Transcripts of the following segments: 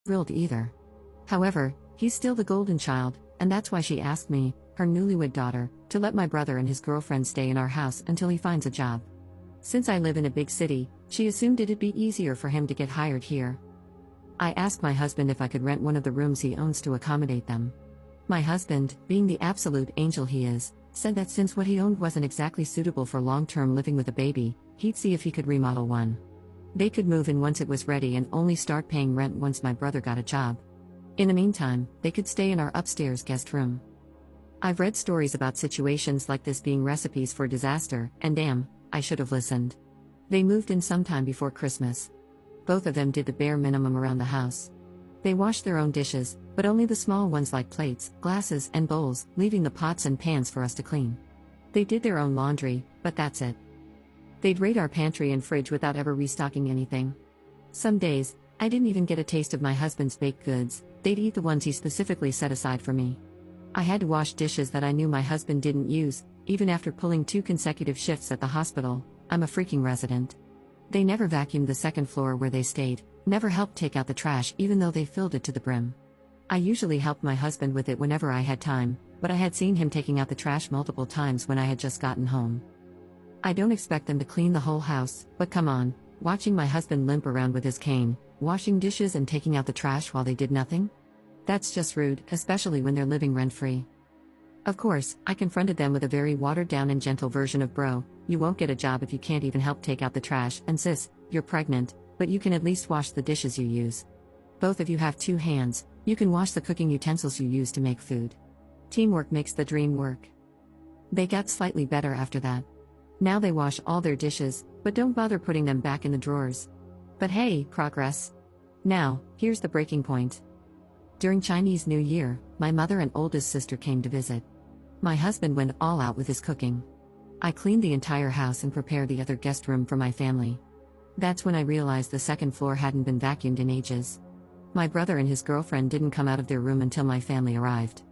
thrilled either. However, he's still the golden child, and that's why she asked me, her newlywed daughter, to let my brother and his girlfriend stay in our house until he finds a job. Since I live in a big city, she assumed it'd be easier for him to get hired here. I asked my husband if I could rent one of the rooms he owns to accommodate them. My husband, being the absolute angel he is, said that since what he owned wasn't exactly suitable for long-term living with a baby, he'd see if he could remodel one. They could move in once it was ready and only start paying rent once my brother got a job. In the meantime, they could stay in our upstairs guest room. I've read stories about situations like this being recipes for disaster, and damn, I should have listened. They moved in sometime before Christmas. Both of them did the bare minimum around the house. They washed their own dishes, but only the small ones like plates, glasses, and bowls, leaving the pots and pans for us to clean. They did their own laundry, but that's it. They'd raid our pantry and fridge without ever restocking anything. Some days, I didn't even get a taste of my husband's baked goods. They'd eat the ones he specifically set aside for me. I had to wash dishes that I knew my husband didn't use, even after pulling 2 consecutive shifts at the hospital. I'm a freaking resident. They never vacuumed the second floor where they stayed, never helped take out the trash even though they filled it to the brim. I usually helped my husband with it whenever I had time, but I had seen him taking out the trash multiple times when I had just gotten home. I don't expect them to clean the whole house, but come on, watching my husband limp around with his cane, washing dishes and taking out the trash while they did nothing? That's just rude, especially when they're living rent-free. Of course, I confronted them with a very watered-down and gentle version of bro, you won't get a job if you can't even help take out the trash, and sis, you're pregnant, but you can at least wash the dishes you use. Both of you have 2 hands, you can wash the cooking utensils you use to make food. Teamwork makes the dream work. They got slightly better after that. Now they wash all their dishes, but don't bother putting them back in the drawers. But hey, progress. Now, here's the breaking point. During Chinese New Year, my mother and oldest sister came to visit. My husband went all out with his cooking. I cleaned the entire house and prepared the other guest room for my family. That's when I realized the second floor hadn't been vacuumed in ages. My brother and his girlfriend didn't come out of their room until my family arrived.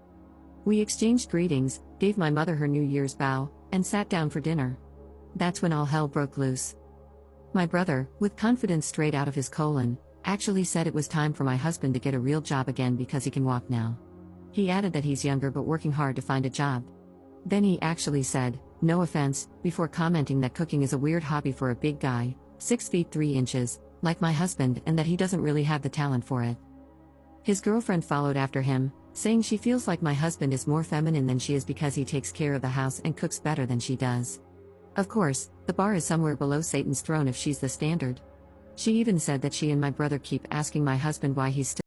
We exchanged greetings, gave my mother her New Year's bow, and sat down for dinner. That's when all hell broke loose. My brother, with confidence straight out of his colon, actually said it was time for my husband to get a real job again because he can walk now. He added that he's younger but working hard to find a job. Then he actually said, no offense, before commenting that cooking is a weird hobby for a big guy, 6 feet 3 inches, like my husband, and that he doesn't really have the talent for it. His girlfriend followed after him, saying she feels like my husband is more feminine than she is because he takes care of the house and cooks better than she does. Of course, the bar is somewhere below Satan's throne if she's the standard. She even said that she and my brother keep asking my husband why he's still